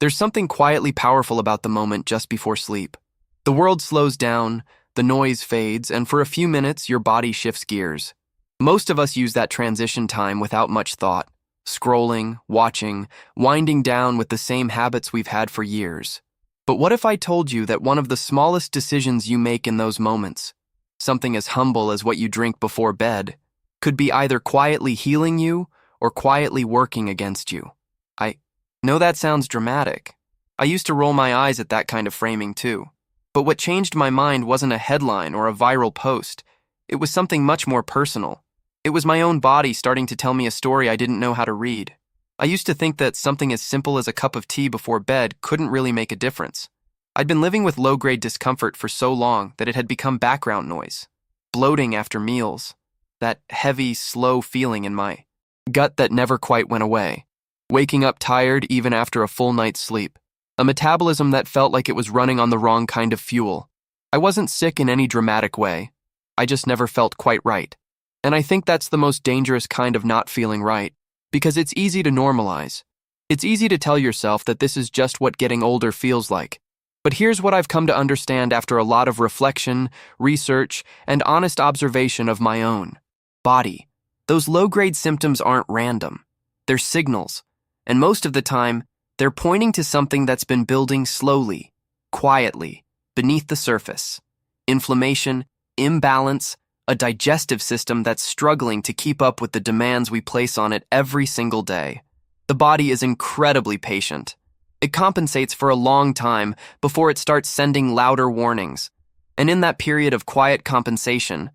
There's something quietly powerful about the moment just before sleep. The world slows down, the noise fades, and for a few minutes, your body shifts gears. Most of us use that transition time without much thought, scrolling, watching, winding down with the same habits we've had for years. But what if I told you that one of the smallest decisions you make in those moments, something as humble as what you drink before bed, could be either quietly healing you or quietly working against you? I know that sounds dramatic. I used to roll my eyes at that kind of framing too. But what changed my mind wasn't a headline or a viral post. It was something much more personal. It was my own body starting to tell me a story I didn't know how to read. I used to think that something as simple as a cup of tea before bed couldn't really make a difference. I'd been living with low-grade discomfort for so long that it had become background noise. Bloating after meals. That heavy, slow feeling in my gut that never quite went away. Waking up tired even after a full night's sleep. A metabolism that felt like it was running on the wrong kind of fuel. I wasn't sick in any dramatic way. I just never felt quite right. And I think that's the most dangerous kind of not feeling right, because it's easy to normalize. It's easy to tell yourself that this is just what getting older feels like. But here's what I've come to understand after a lot of reflection, research, and honest observation of my own body. Those low-grade symptoms aren't random. They're signals. And most of the time, they're pointing to something that's been building slowly, quietly, beneath the surface. Inflammation, imbalance, a digestive system that's struggling to keep up with the demands we place on it every single day. The body is incredibly patient. It compensates for a long time before it starts sending louder warnings. And in that period of quiet compensation,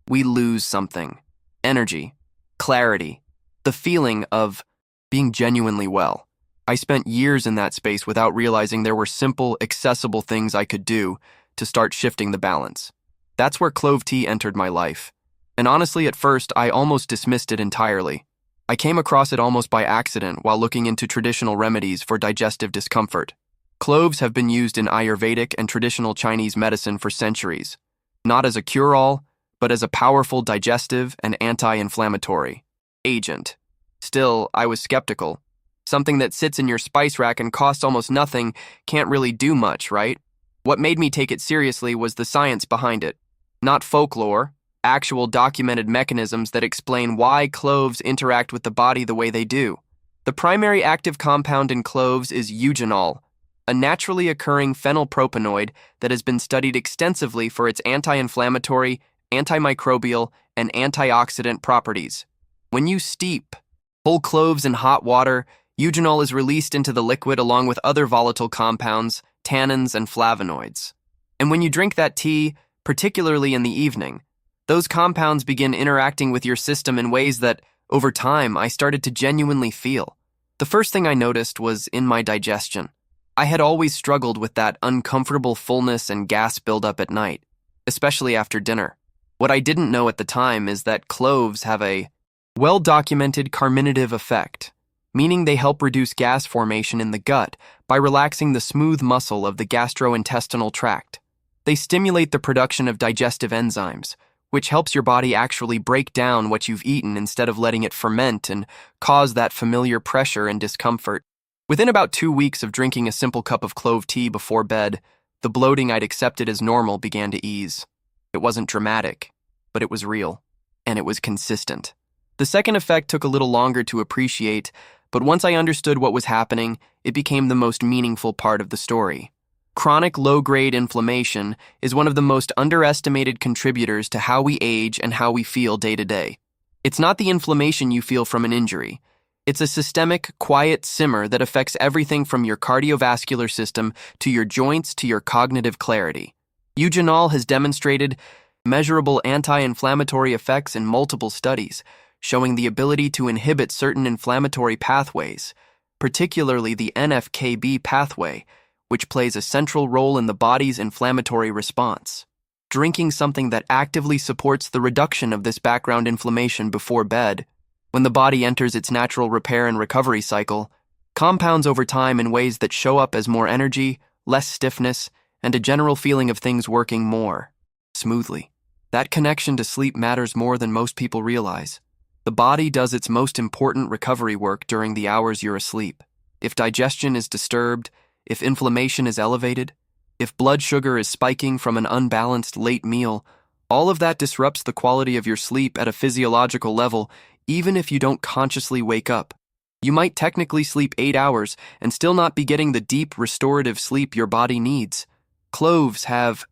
we lose something. Energy, clarity, the feeling of being genuinely well. I spent years in that space without realizing there were simple, accessible things I could do to start shifting the balance. That's where clove tea entered my life. And honestly, at first, I almost dismissed it entirely. I came across it almost by accident while looking into traditional remedies for digestive discomfort. Cloves have been used in Ayurvedic and traditional Chinese medicine for centuries, not as a cure-all, but as a powerful digestive and anti-inflammatory agent. Still, I was skeptical. Something that sits in your spice rack and costs almost nothing can't really do much, right? What made me take it seriously was the science behind it. Not folklore, actual documented mechanisms that explain why cloves interact with the body the way they do. The primary active compound in cloves is eugenol, a naturally occurring phenylpropanoid that has been studied extensively for its anti-inflammatory, antimicrobial, and antioxidant properties. When you steep whole cloves in hot water, eugenol is released into the liquid along with other volatile compounds, tannins, and flavonoids. And when you drink that tea, particularly in the evening, those compounds begin interacting with your system in ways that, over time, I started to genuinely feel. The first thing I noticed was in my digestion. I had always struggled with that uncomfortable fullness and gas buildup at night, especially after dinner. What I didn't know at the time is that cloves have a well-documented carminative effect, meaning they help reduce gas formation in the gut by relaxing the smooth muscle of the gastrointestinal tract. They stimulate the production of digestive enzymes, which helps your body actually break down what you've eaten instead of letting it ferment and cause that familiar pressure and discomfort. Within about 2 weeks of drinking a simple cup of clove tea before bed, the bloating I'd accepted as normal began to ease. It wasn't dramatic, but it was real, and it was consistent. The second effect took a little longer to appreciate, but once I understood what was happening, it became the most meaningful part of the story. Chronic low-grade inflammation is one of the most underestimated contributors to how we age and how we feel day to day. It's not the inflammation you feel from an injury. It's a systemic, quiet simmer that affects everything from your cardiovascular system to your joints to your cognitive clarity. Eugenol has demonstrated measurable anti-inflammatory effects in multiple studies, showing the ability to inhibit certain inflammatory pathways, particularly the NF-κB pathway, which plays a central role in the body's inflammatory response. Drinking something that actively supports the reduction of this background inflammation before bed, when the body enters its natural repair and recovery cycle, compounds over time in ways that show up as more energy, less stiffness, and a general feeling of things working more smoothly. That connection to sleep matters more than most people realize. The body does its most important recovery work during the hours you're asleep. If digestion is disturbed, if inflammation is elevated, if blood sugar is spiking from an unbalanced late meal, all of that disrupts the quality of your sleep at a physiological level, even if you don't consciously wake up. You might technically sleep 8 hours and still not be getting the deep, restorative sleep your body needs. Cloves have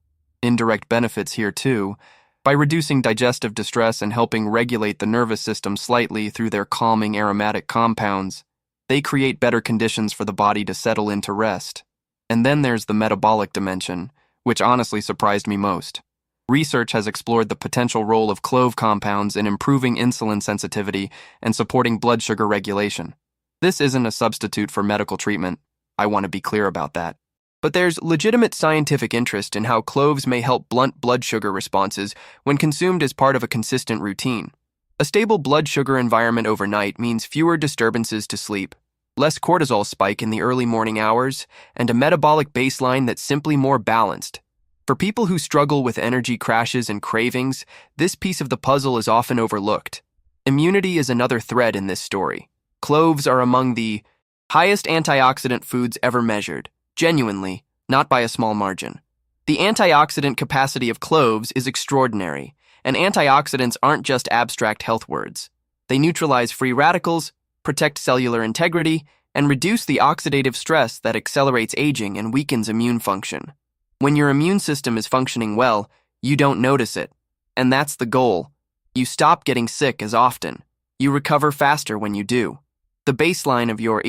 indirect benefits here too, by reducing digestive distress and helping regulate the nervous system slightly through their calming aromatic compounds. They create better conditions for the body to settle into rest. And then there's the metabolic dimension, which honestly surprised me most. Research has explored the potential role of clove compounds in improving insulin sensitivity and supporting blood sugar regulation. This isn't a substitute for medical treatment. I want to be clear about that. But there's legitimate scientific interest in how cloves may help blunt blood sugar responses when consumed as part of a consistent routine. A stable blood sugar environment overnight means fewer disturbances to sleep, less cortisol spike in the early morning hours, and a metabolic baseline that's simply more balanced. For people who struggle with energy crashes and cravings, this piece of the puzzle is often overlooked. Immunity is another thread in this story. Cloves are among the highest antioxidant foods ever measured, genuinely, not by a small margin. The antioxidant capacity of cloves is extraordinary, and antioxidants aren't just abstract health words. They neutralize free radicals, protect cellular integrity, and reduce the oxidative stress that accelerates aging and weakens immune function. When your immune system is functioning well, you don't notice it. And that's the goal. You stop getting sick as often. You recover faster when you do. The baseline of your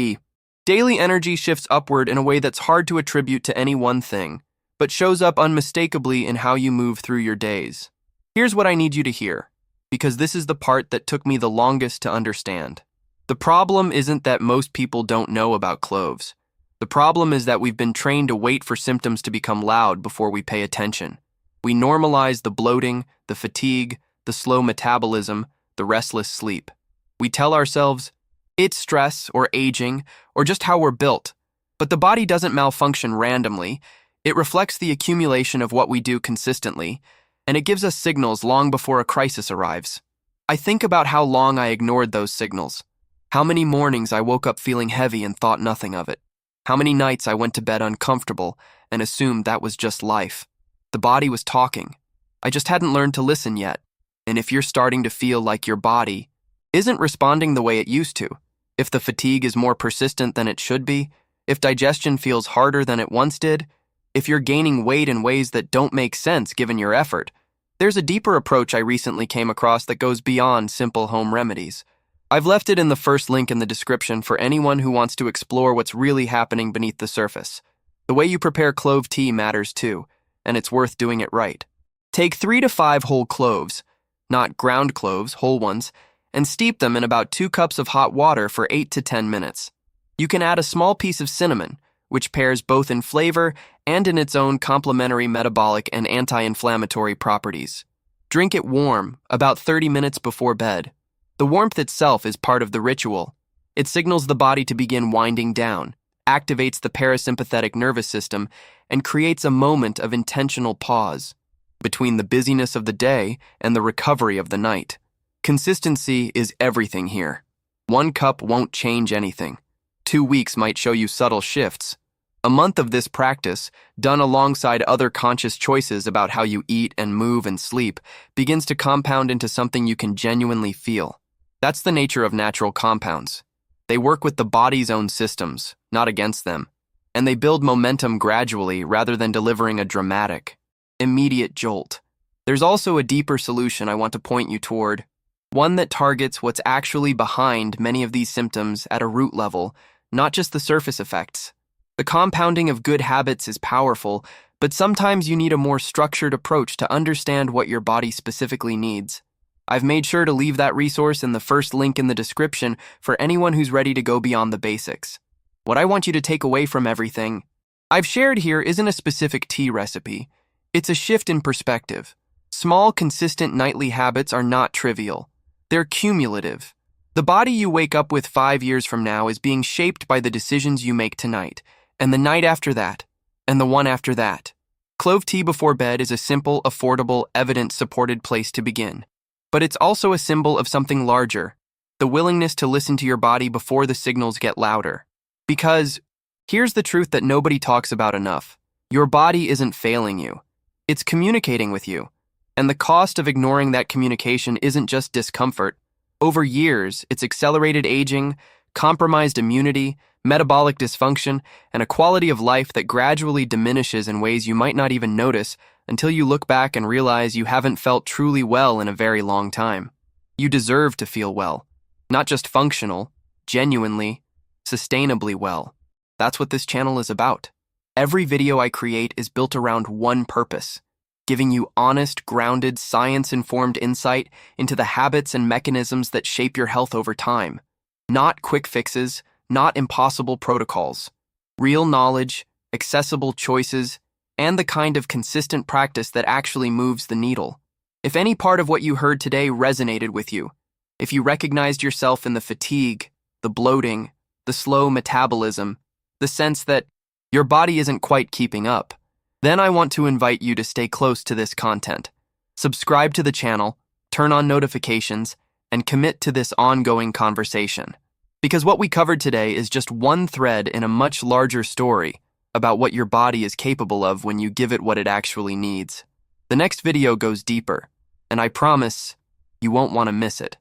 daily energy shifts upward in a way that's hard to attribute to any one thing, but shows up unmistakably in how you move through your days. Here's what I need you to hear, because this is the part that took me the longest to understand. The problem isn't that most people don't know about cloves. The problem is that we've been trained to wait for symptoms to become loud before we pay attention. We normalize the bloating, the fatigue, the slow metabolism, the restless sleep. We tell ourselves, it's stress or aging or just how we're built. But the body doesn't malfunction randomly. It reflects the accumulation of what we do consistently, and it gives us signals long before a crisis arrives. I think about how long I ignored those signals. How many mornings I woke up feeling heavy and thought nothing of it. How many nights I went to bed uncomfortable and assumed that was just life. The body was talking. I just hadn't learned to listen yet. And if you're starting to feel like your body isn't responding the way it used to, if the fatigue is more persistent than it should be, if digestion feels harder than it once did, if you're gaining weight in ways that don't make sense given your effort, there's a deeper approach I recently came across that goes beyond simple home remedies. I've left it in the first link in the description for anyone who wants to explore what's really happening beneath the surface. The way you prepare clove tea matters too, and it's worth doing it right. Take 3 to 5 whole cloves, not ground cloves, whole ones, and steep them in about 2 cups of hot water for 8 to 10 minutes. You can add a small piece of cinnamon, which pairs both in flavor and in its own complementary metabolic and anti-inflammatory properties. Drink it warm, about 30 minutes before bed. The warmth itself is part of the ritual. It signals the body to begin winding down, activates the parasympathetic nervous system, and creates a moment of intentional pause between the busyness of the day and the recovery of the night. Consistency is everything here. 1 cup won't change anything. 2 weeks might show you subtle shifts. A month of this practice, done alongside other conscious choices about how you eat and move and sleep, begins to compound into something you can genuinely feel. That's the nature of natural compounds. They work with the body's own systems, not against them. And they build momentum gradually rather than delivering a dramatic, immediate jolt. There's also a deeper solution I want to point you toward. One that targets what's actually behind many of these symptoms at a root level, not just the surface effects. The compounding of good habits is powerful, but sometimes you need a more structured approach to understand what your body specifically needs. I've made sure to leave that resource in the first link in the description for anyone who's ready to go beyond the basics. What I want you to take away from everything I've shared here isn't a specific tea recipe. It's a shift in perspective. Small, consistent nightly habits are not trivial. They're cumulative. The body you wake up with 5 years from now is being shaped by the decisions you make tonight, and the night after that, and the one after that. Clove tea before bed is a simple, affordable, evidence-supported place to begin. But it's also a symbol of something larger, the willingness to listen to your body before the signals get louder. Because here's the truth that nobody talks about enough. Your body isn't failing you. It's communicating with you. And the cost of ignoring that communication isn't just discomfort. Over years, it's accelerated aging, compromised immunity, metabolic dysfunction, and a quality of life that gradually diminishes in ways you might not even notice until you look back and realize you haven't felt truly well in a very long time. You deserve to feel well, not just functional, genuinely, sustainably well. That's what this channel is about. Every video I create is built around one purpose: giving you honest, grounded, science-informed insight into the habits and mechanisms that shape your health over time. Not quick fixes, not impossible protocols. Real knowledge, accessible choices, and the kind of consistent practice that actually moves the needle. If any part of what you heard today resonated with you, if you recognized yourself in the fatigue, the bloating, the slow metabolism, the sense that your body isn't quite keeping up, then I want to invite you to stay close to this content. Subscribe to the channel, turn on notifications, and commit to this ongoing conversation. Because what we covered today is just one thread in a much larger story about what your body is capable of when you give it what it actually needs. The next video goes deeper, and I promise you won't want to miss it.